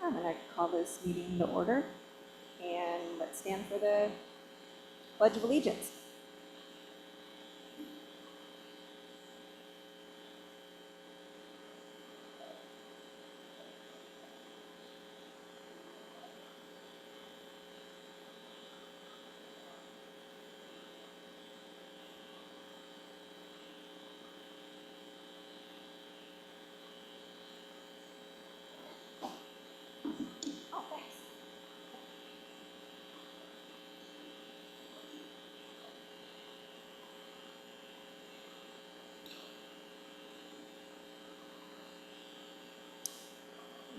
I'm going to call this meeting to order, and let's stand for the Pledge of Allegiance. Oh, thanks.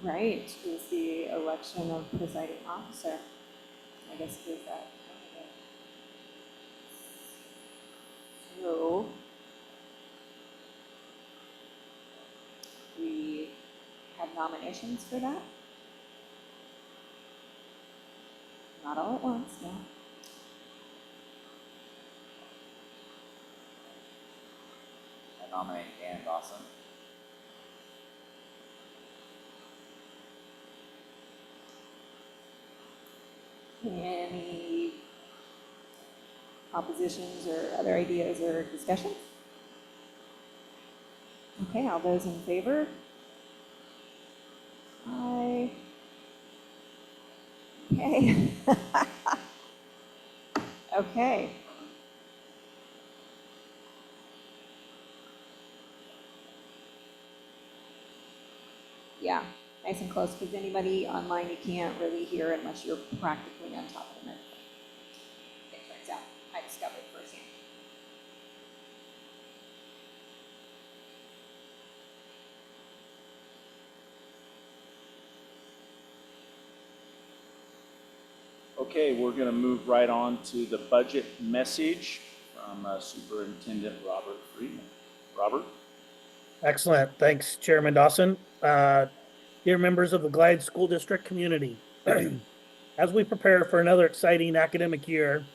Right, is the election of presiding officer. I guess is that. So we have nominations for that. Not all at once, no. I nominate Dan Dawson. Any oppositions or other ideas or discussions? Okay, all those in favor? Aye. Okay. Okay. Yeah, nice and close, because anybody online, you can't really hear unless you're practically on top of them. It turns out, I discovered firsthand. Okay, we're going to move right on to the budget message from Superintendent Robert Friedman. Robert? Excellent. Thanks, Chairman Dawson. Dear members of the Glide School District community, as we prepare for another exciting academic year,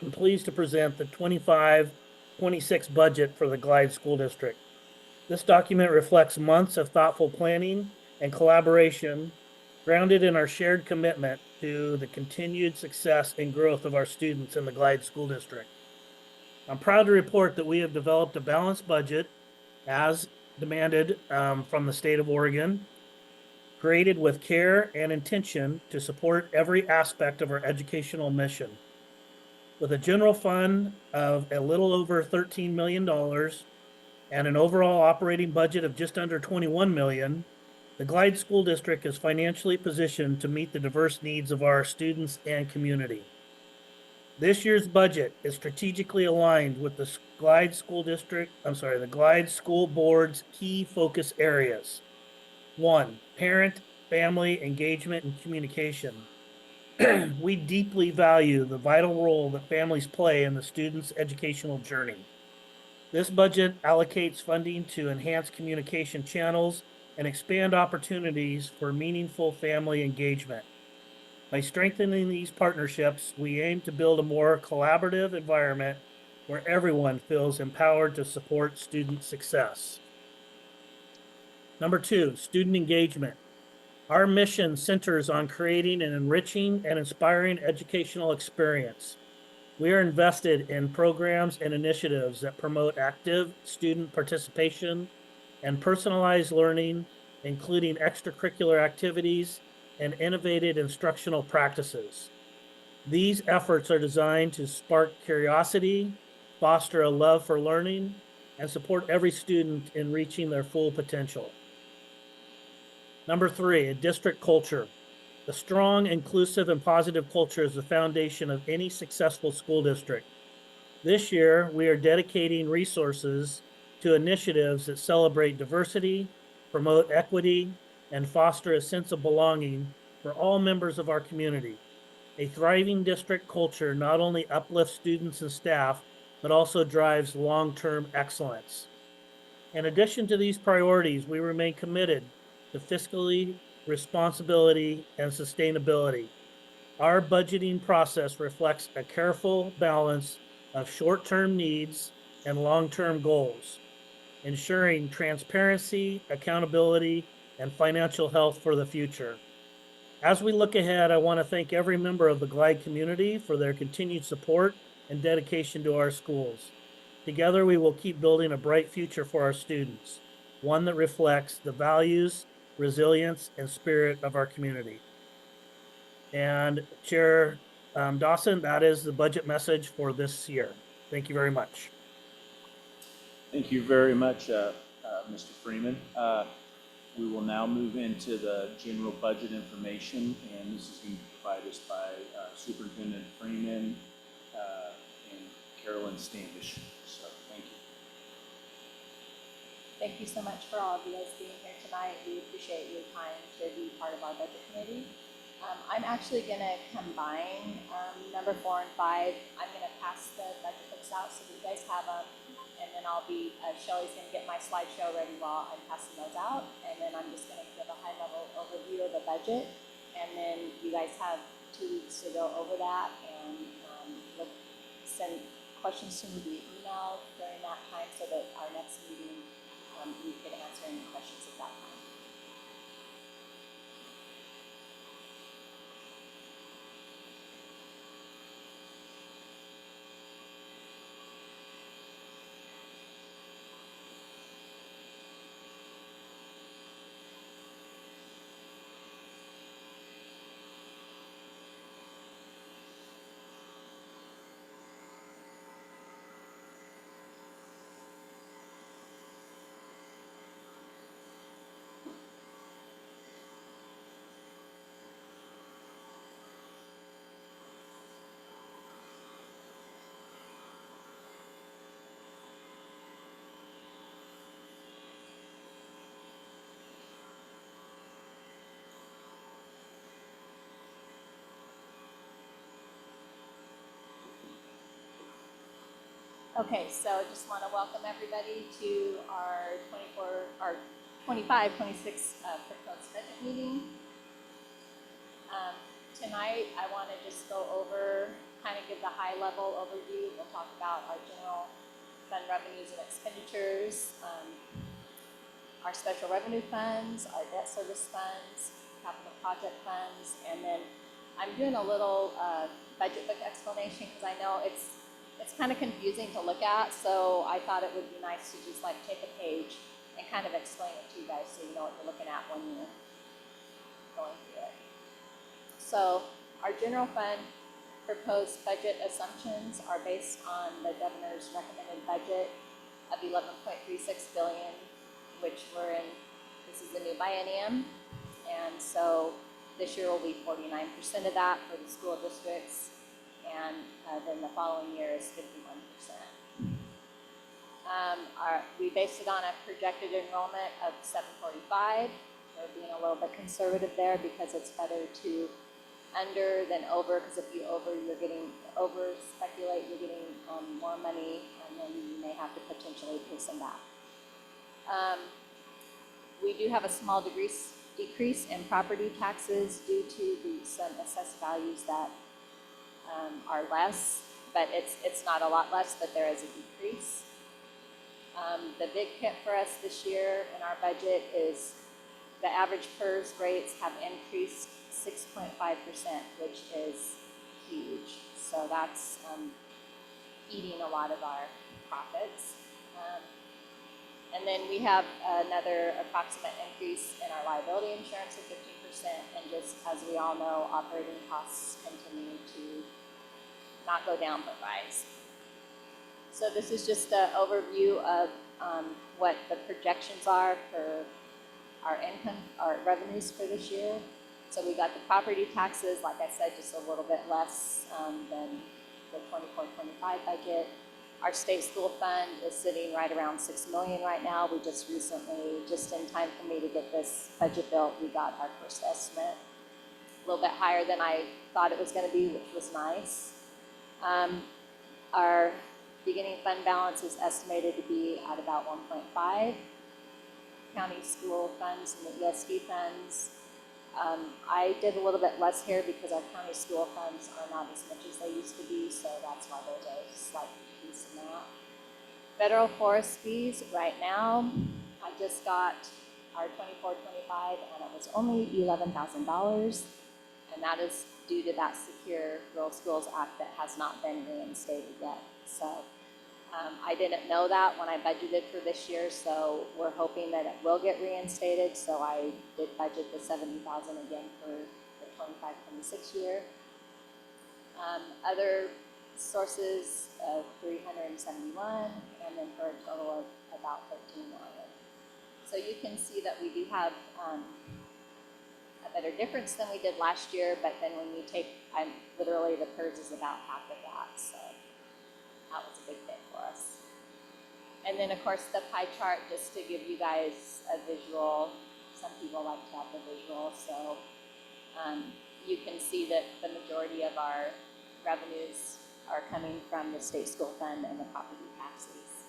I'm pleased to present the 25-26 budget for the Glide School District. This document reflects months of thoughtful planning and collaboration grounded in our shared commitment to the continued success and growth of our students in the Glide School District. I'm proud to report that we have developed a balanced budget as demanded from the state of Oregon, created with care and intention to support every aspect of our educational mission. With a general fund of a little over $13 million and an overall operating budget of just under $21 million, the Glide School District is financially positioned to meet the diverse needs of our students and community. This year's budget is strategically aligned with the Glide School Board's key focus areas. 1, parent, family engagement and communication. We deeply value the vital role that families play in the student's educational journey. This budget allocates funding to enhance communication channels and expand opportunities for meaningful family engagement. By strengthening these partnerships, we aim to build a more collaborative environment where everyone feels empowered to support student success. Number 2, student engagement. Our mission centers on creating an enriching and inspiring educational experience. We are invested in programs and initiatives that promote active student participation and personalized learning, including extracurricular activities and innovative instructional practices. These efforts are designed to spark curiosity, foster a love for learning, and support every student in reaching their full potential. Number 3, a district culture. A strong, inclusive, and positive culture is the foundation of any successful school district. This year, we are dedicating resources to initiatives that celebrate diversity, promote equity, and foster a sense of belonging for all members of our community. A thriving district culture not only uplifts students and staff, but also drives long-term excellence. In addition to these priorities, we remain committed to fiscally responsibility and sustainability. Our budgeting process reflects a careful balance of short-term needs and long-term goals, ensuring transparency, accountability, and financial health for the future. As we look ahead, I want to thank every member of the Glide community for their continued support and dedication to our schools. Together, we will keep building a bright future for our students, one that reflects the values, resilience, and spirit of our community. And Chair Dawson, that is the budget message for this year. Thank you very much. Thank you very much, Mr. Freeman. We will now move into the general budget information, and this is going to be provided by Superintendent Freeman and Carolyn Standish. So, thank you. Thank you so much for all of you guys being here tonight. We appreciate your time to be part of our budget committee. I'm actually going to combine number 4 and 5. I'm going to pass the budget books out so that you guys have them. And then I'll be, Shelly's going to get my slideshow ready while I'm passing those out. And then I'm just going to give a high-level overview of the budget. And then you guys have 2 weeks to go over that and send questions to me via email during that time so that our next meeting we can answer any questions at that time. Okay, so just want to welcome everybody to our 25, 26 proposed budget meeting. Tonight, I want to just go over, kind of give the high-level overview. We'll talk about our general fund revenues and expenditures, our special revenue funds, our debt service funds, capital project funds, and then I'm doing a little budget book explanation because I know it's kind of confusing to look at, so I thought it would be nice to just like take a page and kind of explain it to you guys so you know what you're looking at when you're going through it. So our general fund proposed budget assumptions are based on the governor's recommended budget of $11.36 billion, which this is the new biennium, and so this year will be 49% of that for the school districts, and then the following year is 51%. We based it on a projected enrollment of 745. We're being a little bit conservative there because it's better to under than over, because if you over speculate, you're getting more money, and then you may have to potentially pay some back. We do have a small decrease in property taxes due to some assessed values that are less, but it's not a lot less, but there is a decrease. The big hit for us this year in our budget is the average PERS rates have increased 6.5%, which is huge. So that's eating a lot of our profits. And then we have another approximate increase in our liability insurance of 15%, and just as we all know, operating costs continue to not go down but rise. So this is just an overview of what the projections are for our income, our revenues for this year. So we got the property taxes, like I said, just a little bit less than the 24-25 budget. Our state school fund is sitting right around $6 million right now. We just recently, just in time for me to get this budget built, we got our first estimate. A little bit higher than I thought it was going to be, which was nice. Our beginning fund balance is estimated to be at about 1.5. County school funds and the ESD funds. I did a little bit less here because our county school funds are not as much as they used to be, so that's why there's a slight decrease in that. Federal forest fees right now, I just got our 24-25 and it was only $11,000. And that is due to that Secure Rural Schools Act that has not been reinstated yet. So I didn't know that when I budgeted for this year, so we're hoping that it will get reinstated. So I did budget the $70,000 again for the 25-26 year. Other sources of 371, and then for a total of about 13 million. So you can see that we do have a better difference than we did last year, but then when you take, literally the PERS is about half of that, so that was a big thing for us. And then of course the pie chart, just to give you guys a visual, some people like to have the visual, so you can see that the majority of our revenues are coming from the state school fund and the property taxes.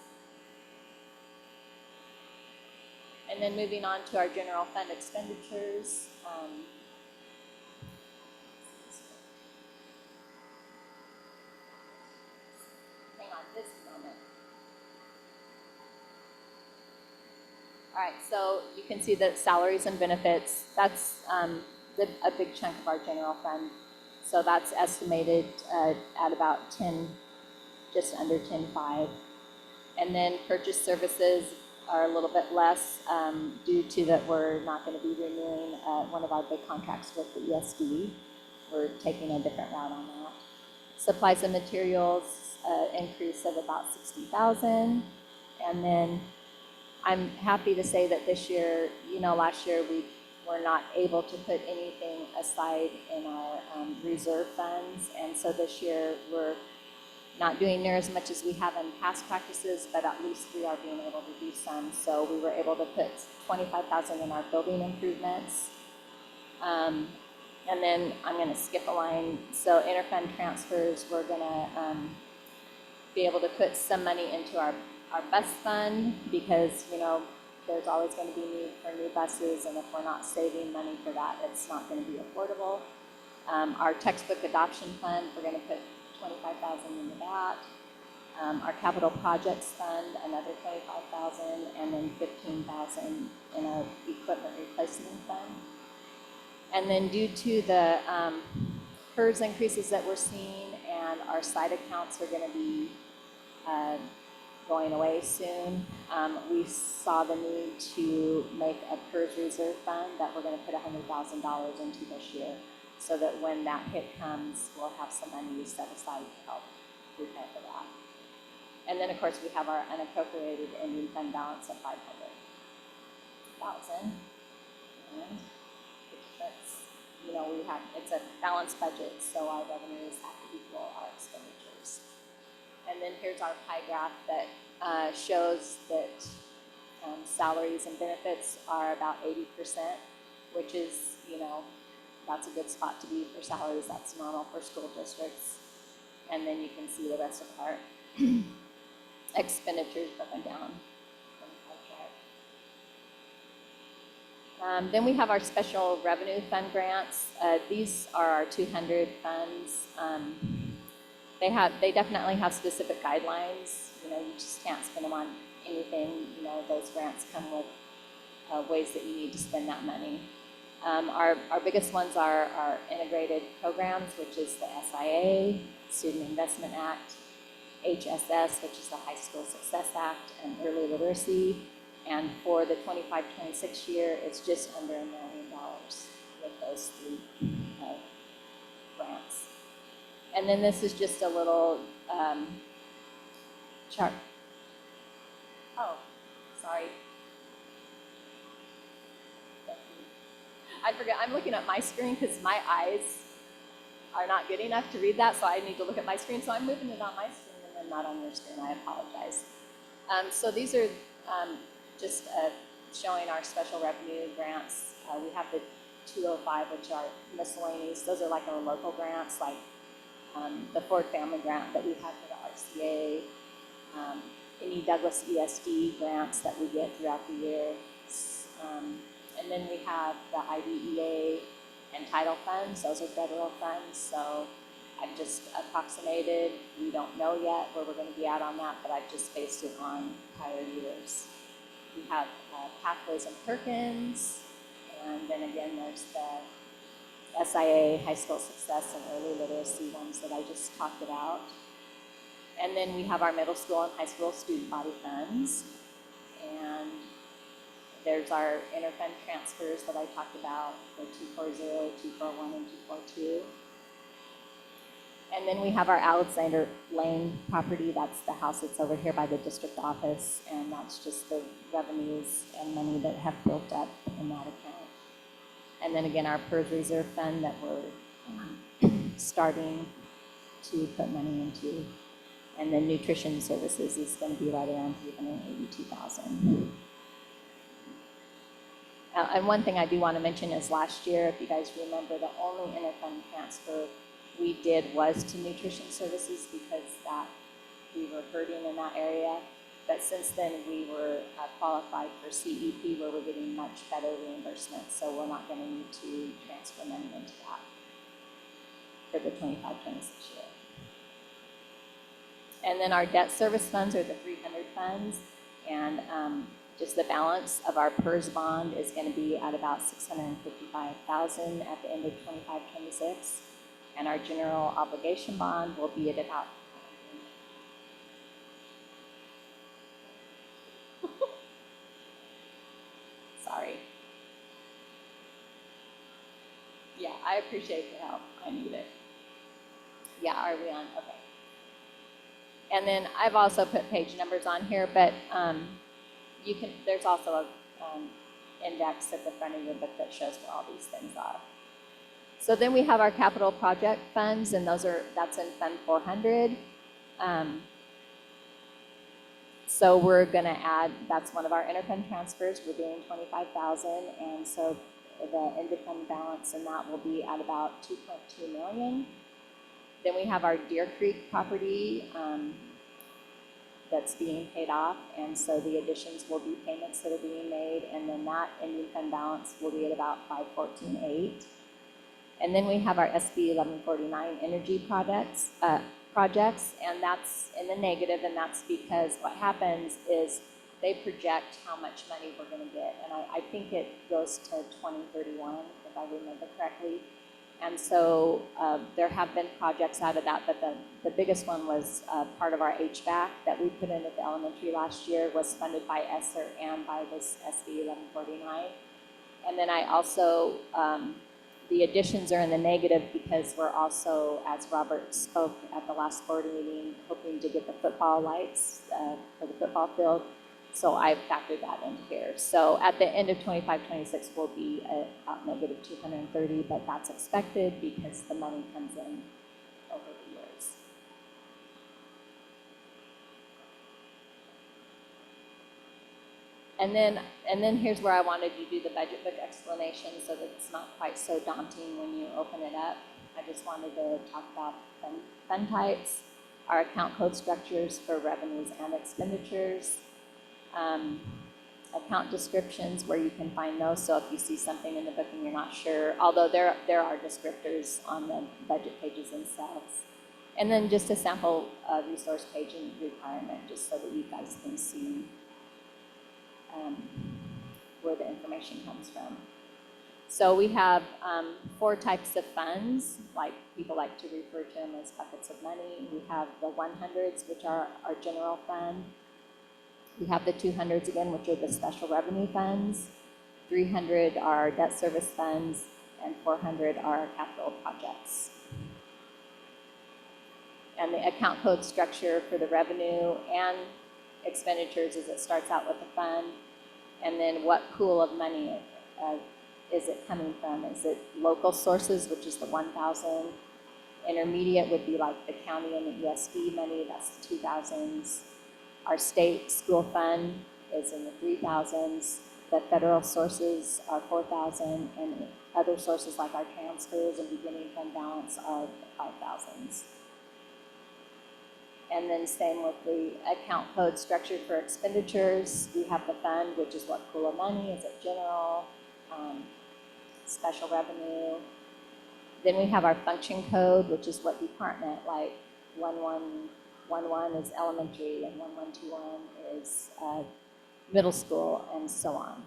And then moving on to our general fund expenditures. Hang on just a moment. All right, so you can see that salaries and benefits, that's a big chunk of our general fund. So that's estimated at about just under 10.5. And then purchase services are a little bit less due to that we're not going to be renewing one of our big contracts with the ESD. We're taking a different route on that. Supplies and materials increase of about 60,000. And then I'm happy to say that this year, last year we were not able to put anything aside in our reserve funds. And so this year we're not doing near as much as we have in past practices, but at least we are being able to do some. So we were able to put 25,000 in our building improvements. And then I'm going to skip a line. So interfund transfers, we're going to be able to put some money into our bus fund because, there's always going to be need for new buses, and if we're not saving money for that, it's not going to be affordable. Our textbook adoption fund, we're going to put 25,000 into that. Our capital projects fund, another 25,000, and then 15,000 in our equipment replacement fund. And then due to the PERS increases that we're seeing, and our side accounts are going to be going away soon, we saw the need to make a PERS reserve fund that we're going to put $100,000 into this year, so that when that hit comes, we'll have some money set aside to help prepare for that. And then, of course, we have our unappropriated ending fund balance of $500,000. And that's, it's a balanced budget, so our revenues have to equal our expenditures. And then here's our pie graph that shows that salaries and benefits are about 80%, which is, that's a good spot to be for salaries. That's normal for school districts. And then you can see the rest of our expenditures broken down. Then we have our special revenue fund grants. These are our 200 funds. They definitely have specific guidelines. You just can't spend them on anything. Those grants come with ways that you need to spend that money. Our biggest ones are our integrated programs, which is the SIA, Student Investment Act, HSS, which is the High School Success Act, and Early Literacy. And for the 25-26 year, it's just under $1 million with those three grants. And then this is just a little chart. Oh, sorry. I forget, I'm looking at my screen because my eyes are not good enough to read that, so I need to look at my screen. So I'm moving it on my screen and then not on your screen. I apologize. So these are just showing our special revenue grants. We have the 205, which are miscellaneous. Those are like our local grants, like the Ford Family Grant that we have for the RCA, any Douglas ESD grants that we get throughout the year. And then we have the IDEA and title funds. Those are federal funds. So I've just approximated. We don't know yet where we're going to be at on that, but I've just based it on prior years. We have Pathways and Perkins, and then again there's the SIA, high school success, and early literacy ones that I just talked about. And then we have our middle school and high school student body funds. And there's our interfund transfers that I talked about, the 240, 241, and 242. And then we have our Alexander Lane property. That's the house that's over here by the district office. And that's just the revenues and money that have built up in that account. And then again, our PERS reserve fund that we're starting to put money into. And then nutrition services is going to be right around $382,000. And one thing I do want to mention is last year, if you guys remember, the only interfund transfer we did was to nutrition services because that we were hurting in that area. But since then, we were qualified for CEP where we're getting much better reimbursement. So we're not going to need to transfer money into that for the 25-26 year. And then our debt service funds are the 300 funds. And just the balance of our PERS bond is going to be at about $655,000 at the end of 25-26. And our general obligation bond will be at about sorry. Yeah, I appreciate the help. I need it. Yeah, are we on? Okay. And then I've also put page numbers on here, but you can. There's also a index at the front of your book that shows where all these things are. So then we have our capital project funds, and that's in Fund 400. So we're going to add, that's one of our interfund transfers. We're doing $25,000, and so the end of fund balance in that will be at about $2.2 million. Then we have our Deer Creek property that's being paid off, and so the additions will be payments that are being made, and then that ending fund balance will be at about $514,800. And then we have our SB 1149 energy projects, and that's in the negative, and that's because what happens is they project how much money we're going to get, and I think it goes to 2031, if I remember correctly. And so there have been projects out of that, but the biggest one was part of our HVAC that we put in at the elementary last year was funded by ESSER and by this SB 1149. And then I also, the additions are in the negative because we're also, as Robert spoke at the last board meeting, hoping to get the football lights for the football field. So I've factored that into here. So at the end of 25-26 will be about negative 230, but that's expected because the money comes in over the years. And then here's where I wanted you to do the budget book explanation so that it's not quite so daunting when you open it up. I just wanted to talk about fund types, our account code structures for revenues and expenditures, account descriptions where you can find those. So if you see something in the book and you're not sure, although there are descriptors on the budget pages themselves. And then just a sample resource page and requirement just so that you guys can see where the information comes from. So we have 4 types of funds, like people like to refer to them as buckets of money. We have the 100s, which are our general fund. We have the 200s again, which are the special revenue funds. 300 are debt service funds, and 400 are capital projects. And the account code structure for the revenue and expenditures is it starts out with the fund, and then what pool of money is it coming from? Is it local sources, which is the 1,000? Intermediate would be like the county and the ESD money, that's the 2,000s. Our state school fund is in the 3,000s. The federal sources are 4,000, and other sources like our transfers and beginning fund balance are 5,000s. And then same with the account code structure for expenditures. We have the fund, which is what pool of money, is it general, special revenue. Then we have our function code, which is what department, like 1111 is elementary and 1121 is middle school, and so on.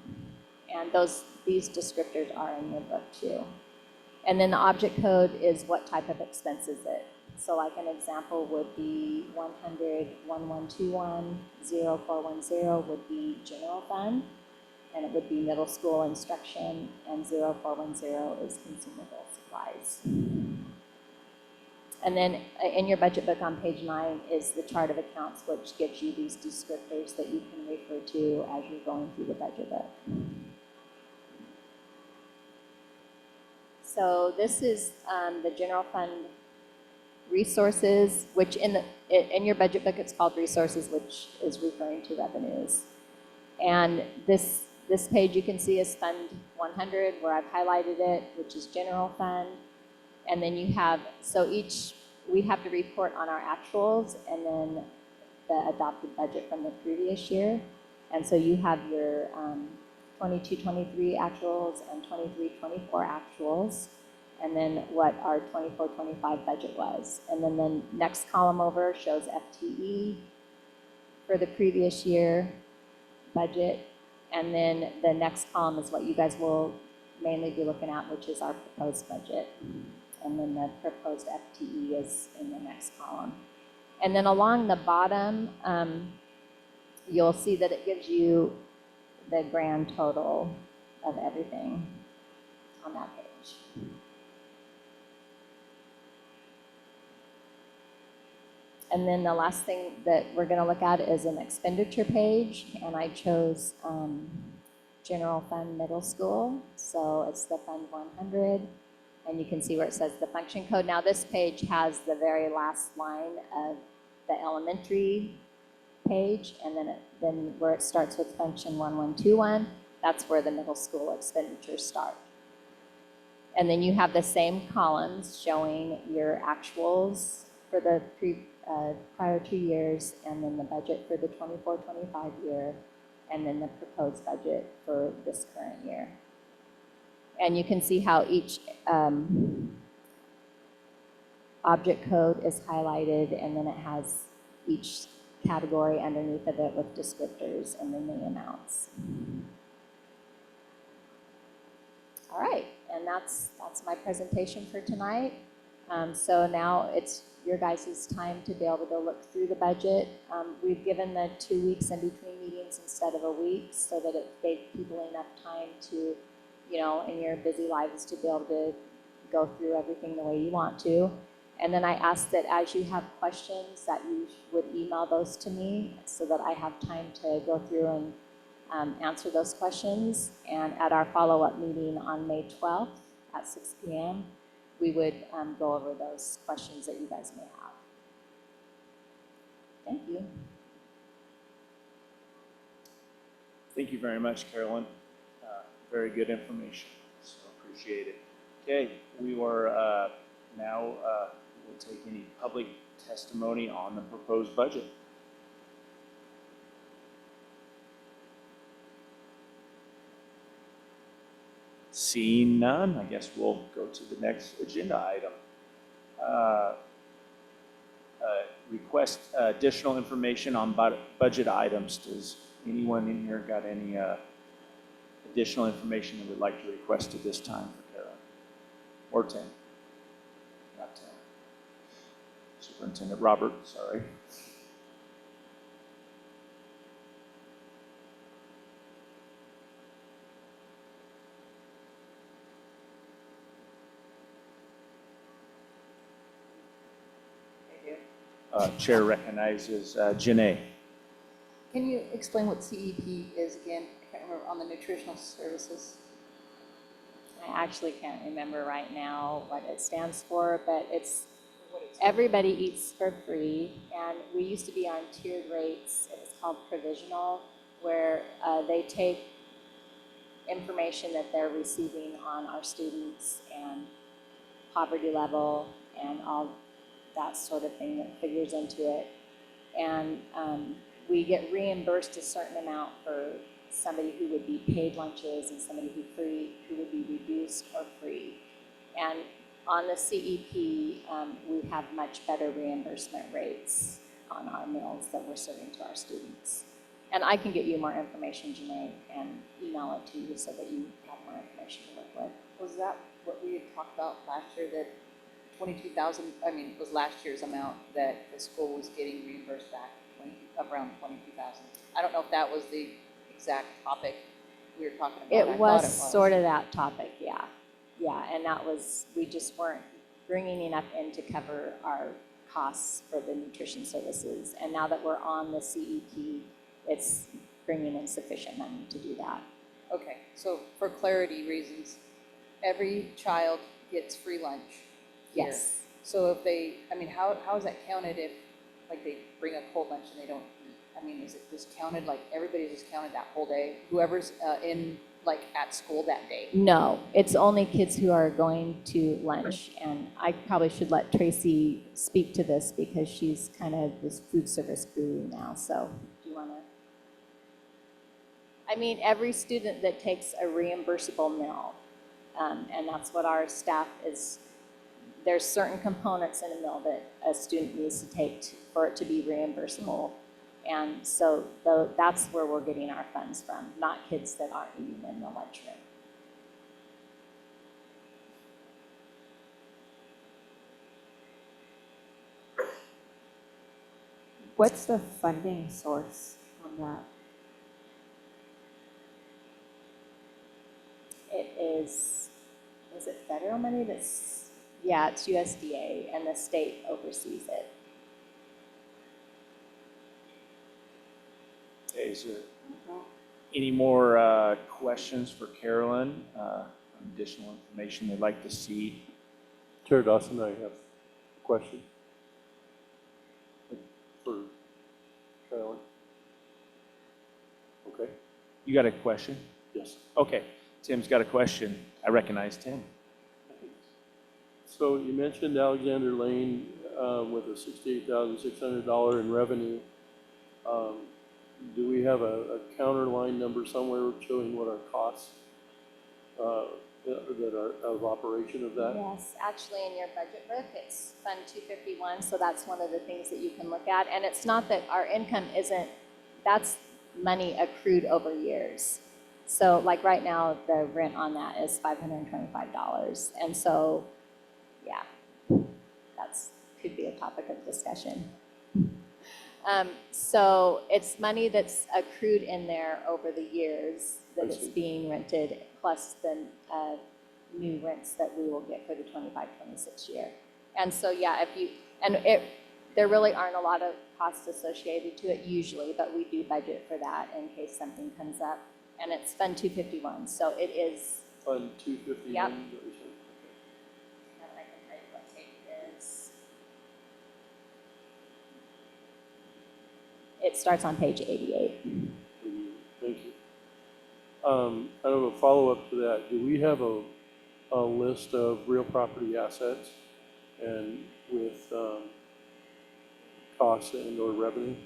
And these descriptors are in your book too. And then the object code is what type of expense is it. So like an example would be 100-1121-0410 would be general fund, and it would be middle school instruction, and 0410 is consumable supplies. And then in your budget book on page 9 is the chart of accounts, which gives you these descriptors that you can refer to as you're going through the budget book. So this is the general fund resources, which in your budget book it's called resources, which is referring to revenues. And this page you can see is Fund 100, where I've highlighted it, which is general fund. And then you have, so we have to report on our actuals and then the adopted budget from the previous year. And so you have your 22-23 actuals and 23-24 actuals, and then what our 24-25 budget was. And then the next column over shows FTE for the previous year budget. And then the next column is what you guys will mainly be looking at, which is our proposed budget. And then the proposed FTE is in the next column. And then along the bottom, you'll see that it gives you the grand total of everything on that page. And then the last thing that we're going to look at is an expenditure page, and I chose general fund middle school. So it's the Fund 100, and you can see where it says the function code. Now this page has the very last line of the elementary page, and then where it starts with function 1121, that's where the middle school expenditures start. And then you have the same columns showing your actuals for the prior 2 years, and then the budget for the 24-25 year, and then the proposed budget for this current year. And you can see how each object code is highlighted, and then it has each category underneath of it with descriptors and then the amounts. All right, and that's my presentation for tonight. So now it's your guys' time to be able to look through the budget. We've given the 2 weeks in between meetings instead of a week, so that it gave people enough time to, you know, in your busy lives, to be able to go through everything the way you want to. And then I ask that as you have questions that you would email those to me, so that I have time to go through and answer those questions. And at our follow-up meeting on May 12th at 6 p.m., we would go over those questions that you guys may have. Thank you. Thank you very much, Carolyn. Very good information, so appreciate it. Okay, we are now we'll take any public testimony on the proposed budget. Seeing none, I guess we'll go to the next agenda item. Request additional information on budget items. Does anyone in here got any additional information they would like to request at this time for Carolyn? Or Tim? Not Tim. Superintendent Robert, sorry. Chair recognizes Janae. Can you explain what CEP is again? I can't remember, on the nutritional services. I actually can't remember right now what it stands for, but it's everybody eats for free, and we used to be on tiered rates. It was called provisional, where they take information that they're receiving on our students and poverty level and all that sort of thing that figures into it. And we get reimbursed a certain amount for somebody who would be paid lunches and somebody who would be reduced or free. And on the CEP, we have much better reimbursement rates on our meals that we're serving to our students. And I can get you more information, Janae, and email it to you so that you have more information to work with. Was that what we had talked about last year, that 22,000, I mean, it was last year's amount that the school was getting reimbursed back, around 22,000. I don't know if that was the exact topic we were talking about. I It thought was sort of that topic, yeah. Yeah, and that was, we just weren't bringing enough in to cover our costs for the nutrition services. And now that we're on the CEP, it's bringing in sufficient money to do that. Okay, so for clarity reasons, every child gets free lunch here. Yes. So if they, I mean, how is that counted if, like, they bring a cold lunch and they don't eat? I mean, is it just counted, like, everybody's just counted that whole day? Whoever's in, like, at school that day? No, it's only kids who are going to lunch. And I probably should let Tracy speak to this because she's kind of this food service guru now. So do you want to? I mean, every student that takes a reimbursable meal, and that's what our staff is, there's certain components in a meal that a student needs to take for it to be reimbursable. And so that's where we're getting our funds from, not kids that aren't eating in the lunchroom. What's the funding source on that? It is it federal money that's, yeah, it's USDA and the state oversees it. Okay, is there any more questions for Carolyn? Additional information they'd like to see? Chair Dawson, I have a question for Carolyn. Okay, You got a question? yes. Okay, Tim's got a question. I recognize Tim. So you mentioned Alexander Lane with a $68,600 in revenue. Do we have a counter line number somewhere showing what our costs that are of operation of that? Yes, actually in your budget book, it's Fund 251, so that's one of the things that you can look at. And it's not that our income isn't, that's money accrued over years. So like right now, the rent on that is $525. And so, yeah, that's, could be a topic of discussion. So it's money that's accrued in there over the years that it's being rented, plus the new rents that we will get for the 25-26 year. And so, yeah, if you, and there really aren't a lot of costs associated to it usually, but we do budget for that in case something comes up. And it's Fund 251, so it is. Fund 251? Yep. Okay. And I can tell you what page it is. It starts on page 88. Thank you. Kind of a follow-up to that, do we have a list of real property assets and with costs and or revenue?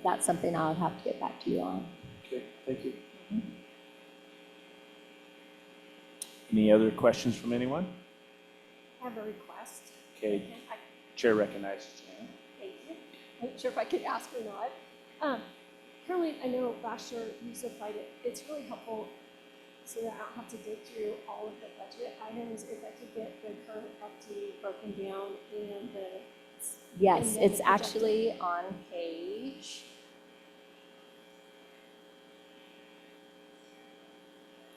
That's something I'll have to get back to you on. Okay, thank you. Any other questions from anyone? I have a request. Okay, And I, Chair recognizes Jan. thank you. I'm not sure if I could ask or not. Caroline, I know last year you supplied it. It's really helpful so that I don't have to dig through all of the budget items. If I could get the current FTE broken down and the. Yes, And then it's projected. actually on page.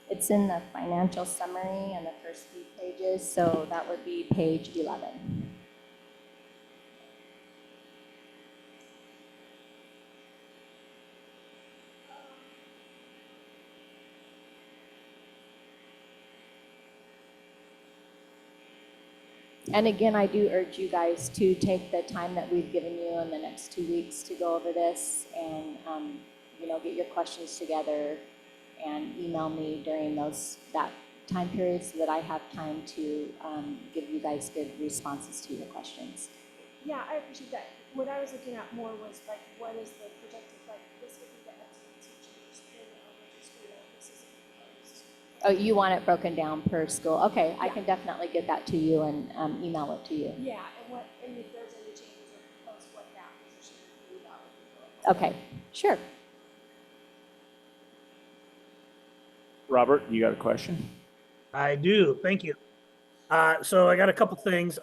It's in the financial summary and the first few pages, so that would be page 11. And again, I do urge you guys to take the time that we've given you in the next 2 weeks to go over this and, get your questions together and email me during that time period so that I have time to give you guys good responses to your questions. Yeah, I appreciate that. What I was looking at more was like, what is the projected, like, this would be the FTE teachers in elementary school, this is proposed. Oh, you want it broken down per school? Okay, I Yeah. can definitely get that to you and email it to you. Yeah, and if there's any changes or proposed, what that position would be, that would be really helpful. Okay, sure. Robert, you got a question? I do. Thank you. So I got a couple things.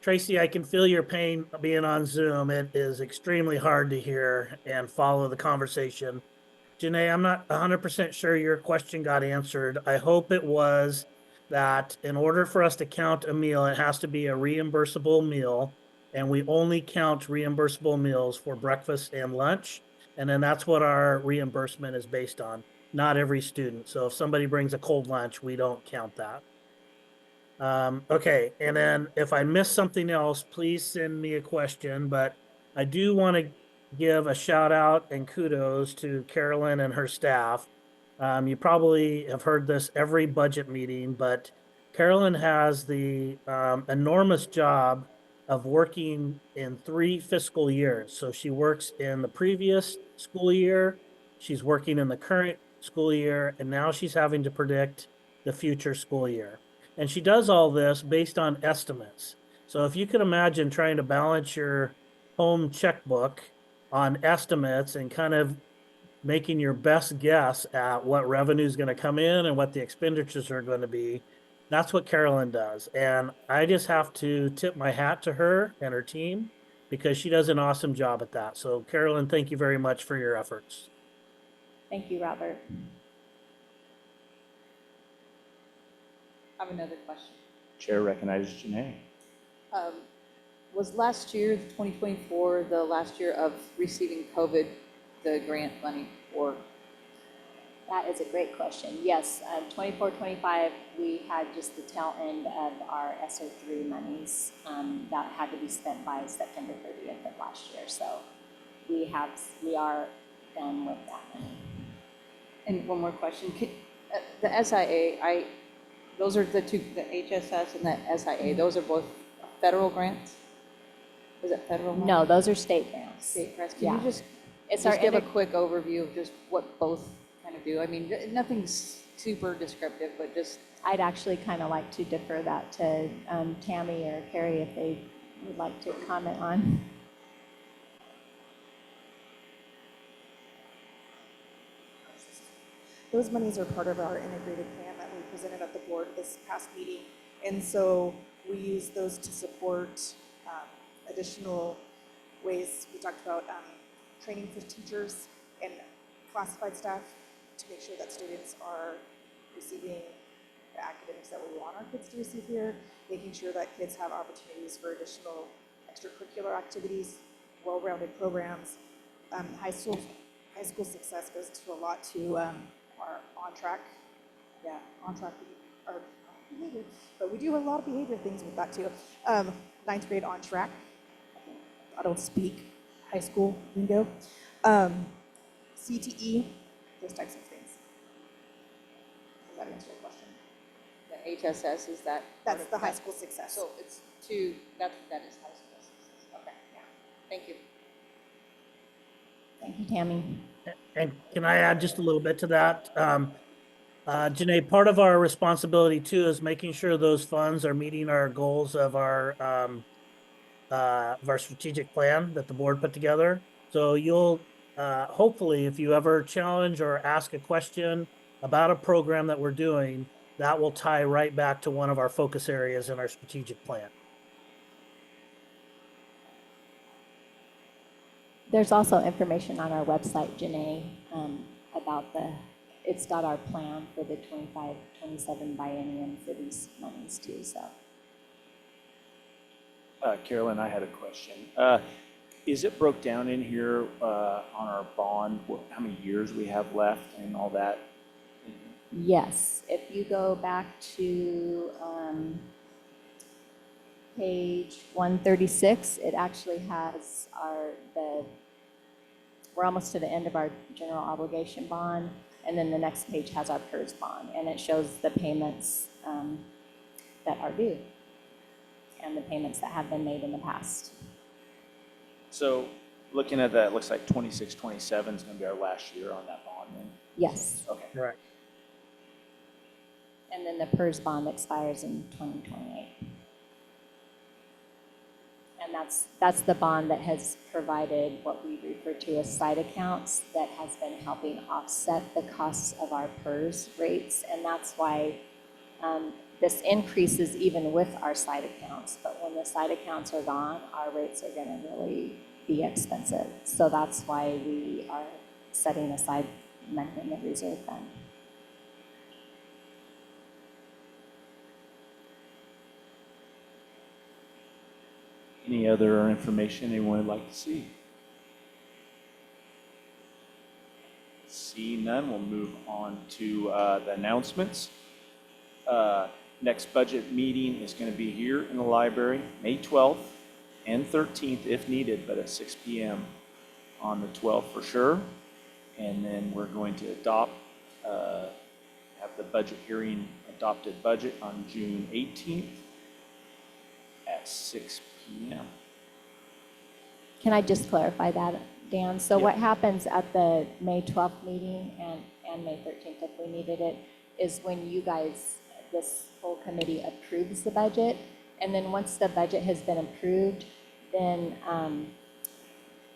Tracy, I can feel your pain being on Zoom. It is extremely hard to hear and follow the conversation. Janae, I'm not 100% sure your question got answered. I hope it was that in order for us to count a meal, it has to be a reimbursable meal. And we only count reimbursable meals for breakfast and lunch. And then that's what our reimbursement is based on, not every student. So if somebody brings a cold lunch, we don't count that. Okay, and then if I missed something else, please send me a question, but I do want to give a shout out and kudos to Carolyn and her staff. You probably have heard this every budget meeting, but Carolyn has the enormous job of working in 3 fiscal years. So she works in the previous school year, she's working in the current school year, and now she's having to predict the future school year. And she does all this based on estimates. So if you can imagine trying to balance your home checkbook on estimates and kind of making your best guess at what revenue is going to come in and what the expenditures are going to be, that's what Carolyn does. And I just have to tip my hat to her and her team because she does an awesome job at that. So Carolyn, thank you very much for your efforts. Thank you, Robert. I have another question. Chair recognizes Janae. Was last year, 2024, the last year of receiving COVID, the grant money for? That is a great question. Yes, 24, 25, we had just the tail end of our SO3 monies that had to be spent by September 30th of last year. So we are done with that money. And one more question. The SIA, those are the two, the HSS and the SIA, those are both federal grants? Is it federal money? No, those are state grants. State grants. Can Yeah. you just It's our give a inter- quick overview of just what both kind of do? I mean, nothing's super descriptive, but just, I'd actually kind of like to defer that to Tammy or Carrie if they would like to comment on. Those monies are part of our integrated plan that we presented at the board this past meeting. And so we use those to support additional ways. We talked about training for teachers and classified staff to make sure that students are receiving the academics that we want our kids to receive here, making sure that kids have opportunities for additional extracurricular activities, well-rounded programs. High school success goes to a lot to our on-track behavior, but we do a lot of behavior things with that too. 9th grade on track, I don't speak high school lingo, CTE, those types of things. Does that answer your question? the HSS, is that? part That's of the high that? school success. So it's two, that is high school success. Okay, yeah. Thank you. Thank you, Tammy. And can I add just a little bit to that? Janae, part of our responsibility too is making sure those funds are meeting our goals of our strategic plan that the board put together. So you'll hopefully, if you ever challenge or ask a question about a program that we're doing, that will tie right back to one of our focus areas in our strategic plan. There's also information on our website, Janae, about it's got our plan for the 25-27 biennium for these monies too, so. Carolyn, I had a question. Is it broke down in here on our bond, how many years we have left and all that? Yes, if you go back to page 136, it actually has we're almost to the end of our general obligation bond, and then the next page has our PERS bond, and it shows the payments that are due and the payments that have been made in the past. So looking at that, it looks like 26, 27 is going to be our last year on that bond then? Yes, Okay. Right. and then the PERS bond expires in 2028. And that's the bond that has provided what we refer to as side accounts that has been helping offset the costs of our PERS rates. And that's why this increases even with our side accounts. But when the side accounts are gone, our rates are going to really be expensive. So that's why we are setting aside money in the reserve fund. Any other information anyone would like to see? See none, we'll move on to the announcements. Next budget meeting is going to be here in the library, May 12th and 13th if needed, but at 6 p.m. on the 12th for sure. And then we're going to have the budget hearing, adopted budget on June 18th at 6 p.m. Can I just clarify that, Dan? So Yep. what happens at the May 12th meeting and May 13th, if we needed it, is when you guys, this full committee approves the budget, and then once the budget has been approved, then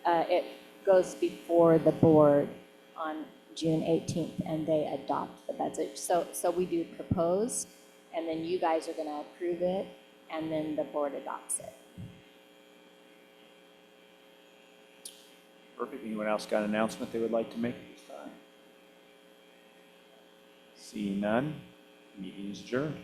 it goes before the board on June 18th, and they adopt the budget. So we do propose, and then you guys are going to approve it, and then the board adopts it. Perfect. Anyone else got an announcement they would like to make at this time? Seeing none, meeting is adjourned.